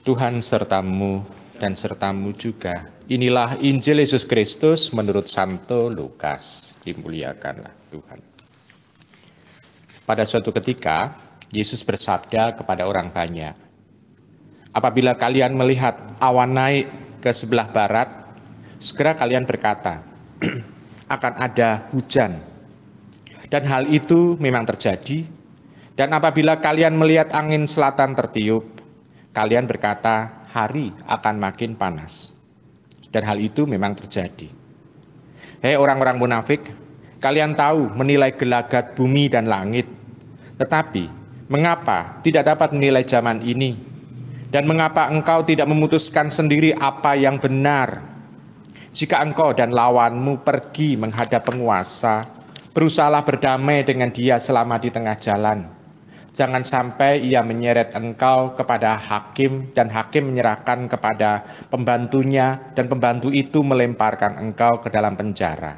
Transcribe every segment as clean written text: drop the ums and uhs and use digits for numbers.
Tuhan sertamu dan sertamu juga. Inilah Injil Yesus Kristus menurut Santo Lukas. Dimuliakanlah Tuhan. Pada suatu ketika, Yesus bersabda kepada orang banyak, "Apabila kalian melihat awan naik ke sebelah barat, segera kalian berkata, akan ada hujan. Dan hal itu memang terjadi. Dan apabila kalian melihat angin selatan tertiup, kalian berkata, hari akan makin panas." Dan hal itu memang terjadi. Hei orang-orang munafik, kalian tahu menilai gelagat bumi dan langit. Tetapi, mengapa tidak dapat menilai zaman ini? Dan mengapa engkau tidak memutuskan sendiri apa yang benar? Jika engkau dan lawanmu pergi menghadap penguasa, berusahalah berdamai dengan dia selama di tengah jalan. Jangan sampai ia menyeret engkau kepada hakim dan hakim menyerahkan kepada pembantunya dan pembantu itu melemparkan engkau ke dalam penjara.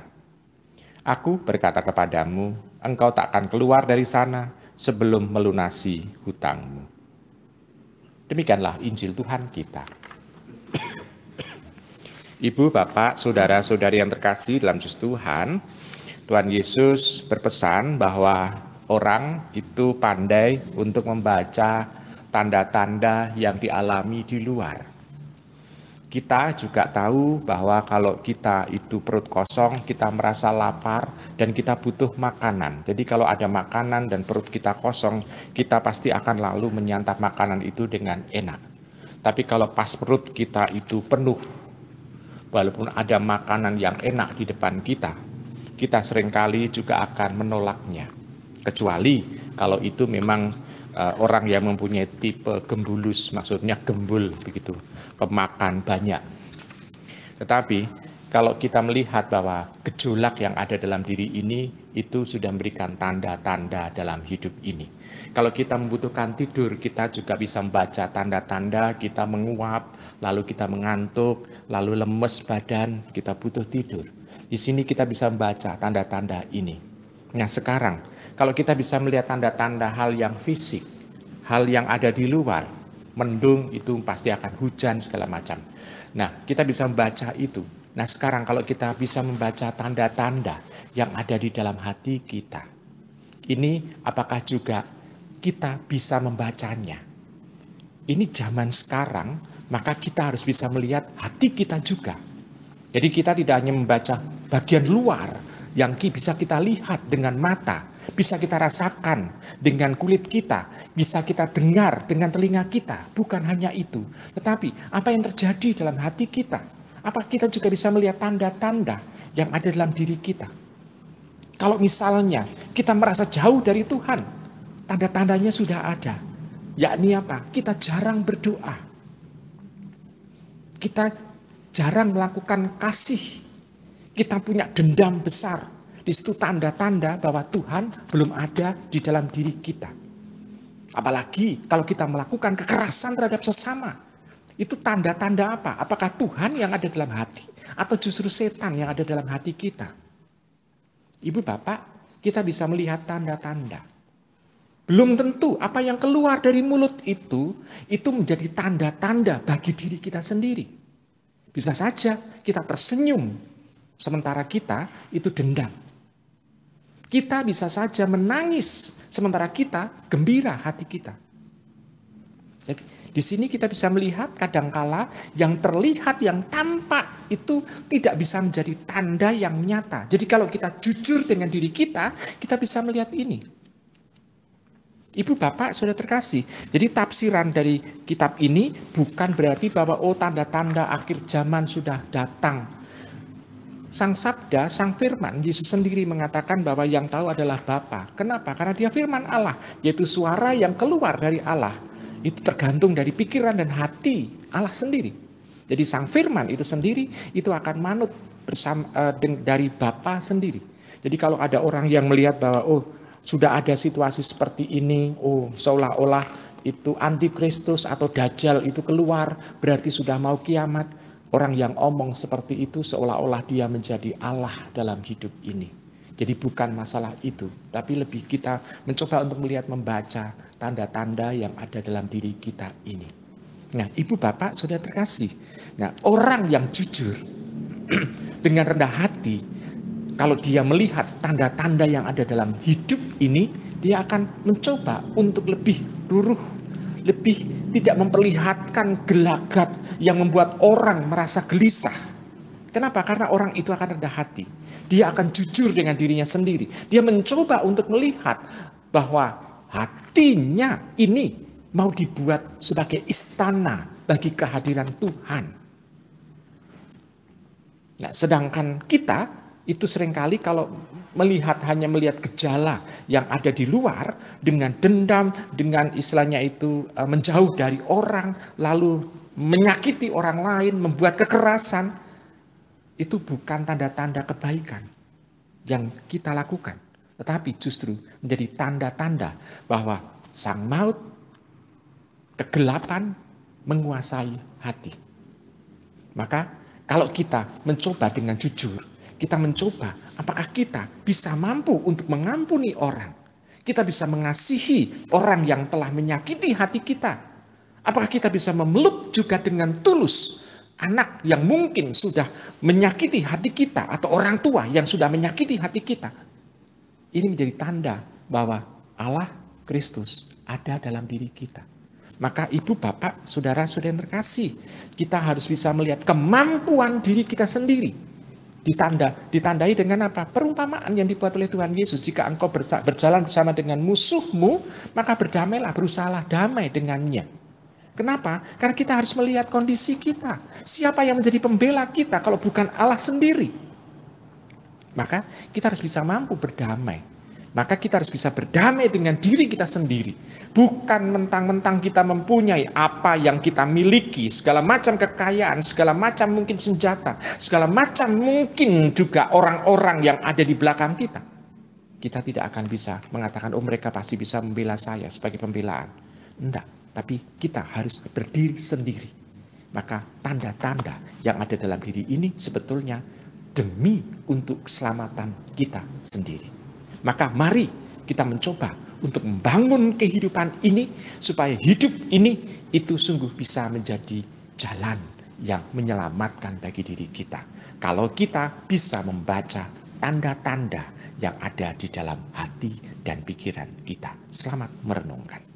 Aku berkata kepadamu, engkau tak akan keluar dari sana sebelum melunasi hutangmu. Demikianlah Injil Tuhan kita. Ibu, Bapak, Saudara-saudari yang terkasih dalam Tuhan, Tuhan Yesus berpesan bahwa orang itu pandai untuk membaca tanda-tanda yang dialami di luar. Kita juga tahu bahwa kalau kita itu perut kosong, kita merasa lapar dan kita butuh makanan. Jadi kalau ada makanan dan perut kita kosong, kita pasti akan lalu menyantap makanan itu dengan enak. Tapi kalau pas perut kita itu penuh, walaupun ada makanan yang enak di depan kita, kita seringkali juga akan menolaknya. Kecuali kalau itu memang orang yang mempunyai tipe gembulus, maksudnya gembul begitu, pemakan banyak. Tetapi kalau kita melihat bahwa gejolak yang ada dalam diri ini, itu sudah memberikan tanda-tanda dalam hidup ini. Kalau kita membutuhkan tidur, kita juga bisa membaca tanda-tanda, kita menguap, lalu kita mengantuk, lalu lemes badan, kita butuh tidur. Di sini kita bisa membaca tanda-tanda ini. Nah sekarang, kalau kita bisa melihat tanda-tanda hal yang fisik, hal yang ada di luar, mendung itu pasti akan hujan segala macam. Nah kita bisa membaca itu. Nah sekarang kalau kita bisa membaca tanda-tanda yang ada di dalam hati kita, ini apakah juga kita bisa membacanya? Ini zaman sekarang, maka kita harus bisa melihat hati kita juga. Jadi kita tidak hanya membaca bagian luar yang bisa kita lihat dengan mata, bisa kita rasakan dengan kulit kita, bisa kita dengar dengan telinga kita. Bukan hanya itu, tetapi apa yang terjadi dalam hati kita. Apa kita juga bisa melihat tanda-tanda yang ada dalam diri kita. Kalau misalnya kita merasa jauh dari Tuhan, tanda-tandanya sudah ada. Yakni apa? Kita jarang berdoa. Kita jarang melakukan kasih. Kita punya dendam besar. Di situ tanda-tanda bahwa Tuhan belum ada di dalam diri kita. Apalagi kalau kita melakukan kekerasan terhadap sesama. Itu tanda-tanda apa? Apakah Tuhan yang ada dalam hati atau justru setan yang ada dalam hati kita? Ibu bapak, kita bisa melihat tanda-tanda. Belum tentu apa yang keluar dari mulut itu menjadi tanda-tanda bagi diri kita sendiri. Bisa saja kita tersenyum sementara kita itu dendam. Kita bisa saja menangis sementara kita gembira hati kita. Jadi, di sini kita bisa melihat kadangkala yang terlihat, yang tampak itu tidak bisa menjadi tanda yang nyata. Jadi kalau kita jujur dengan diri kita bisa melihat ini. Ibu bapak sudah terkasih. Jadi tafsiran dari kitab ini bukan berarti bahwa tanda-tanda akhir zaman sudah datang. Sang Sabda, Sang Firman, Yesus sendiri mengatakan bahwa yang tahu adalah Bapa. Kenapa? Karena dia firman Allah, yaitu suara yang keluar dari Allah. Itu tergantung dari pikiran dan hati Allah sendiri. Jadi Sang Firman itu sendiri, itu akan manut bersama dari Bapa sendiri. Jadi kalau ada orang yang melihat bahwa, sudah ada situasi seperti ini, seolah-olah itu antikristus atau dajjal itu keluar, berarti sudah mau kiamat. Orang yang omong seperti itu seolah-olah dia menjadi Allah dalam hidup ini. Jadi bukan masalah itu, tapi lebih kita mencoba untuk membaca tanda-tanda yang ada dalam diri kita ini. Nah, ibu bapak sudah terkasih. Nah, orang yang jujur dengan rendah hati, kalau dia melihat tanda-tanda yang ada dalam hidup ini, dia akan mencoba untuk lebih luruh, lebih tidak memperlihatkan gelagat yang membuat orang merasa gelisah. Kenapa? Karena orang itu akan rendah hati. Dia akan jujur dengan dirinya sendiri. Dia mencoba untuk melihat bahwa hatinya ini mau dibuat sebagai istana bagi kehadiran Tuhan. Nah, sedangkan kita itu seringkali kalau hanya melihat gejala yang ada di luar dengan dendam, dengan istilahnya itu menjauh dari orang, lalu menyakiti orang lain, membuat kekerasan, itu bukan tanda-tanda kebaikan yang kita lakukan, tetapi justru menjadi tanda-tanda bahwa sang maut, kegelapan menguasai hati. Maka kalau kita mencoba dengan jujur, kita mencoba apakah kita bisa mampu untuk mengampuni orang, kita bisa mengasihi orang yang telah menyakiti hati kita, apakah kita bisa memeluk juga dengan tulus anak yang mungkin sudah menyakiti hati kita, atau orang tua yang sudah menyakiti hati kita. Ini menjadi tanda bahwa Allah Kristus ada dalam diri kita. Maka ibu, bapak, saudara-saudara yang terkasih, kita harus bisa melihat kemampuan diri kita sendiri. Ditandai dengan apa? Perumpamaan yang dibuat oleh Tuhan Yesus. Jika engkau berjalan bersama dengan musuhmu, maka berdamailah, berusahalah damai dengannya. Kenapa? Karena kita harus melihat kondisi kita. Siapa yang menjadi pembela kita kalau bukan Allah sendiri? Maka kita harus bisa mampu berdamai. Maka kita harus bisa berdamai dengan diri kita sendiri. Bukan mentang-mentang kita mempunyai apa yang kita miliki, segala macam kekayaan, segala macam mungkin senjata, segala macam mungkin juga orang-orang yang ada di belakang kita. Kita tidak akan bisa mengatakan, oh mereka pasti bisa membela saya sebagai pembelaan. Enggak, tapi kita harus berdiri sendiri. Maka tanda-tanda yang ada dalam diri ini sebetulnya demi untuk keselamatan kita sendiri. Maka mari kita mencoba untuk membangun kehidupan ini supaya hidup ini itu sungguh bisa menjadi jalan yang menyelamatkan bagi diri kita. Kalau kita bisa membaca tanda-tanda yang ada di dalam hati dan pikiran kita. Selamat merenungkan.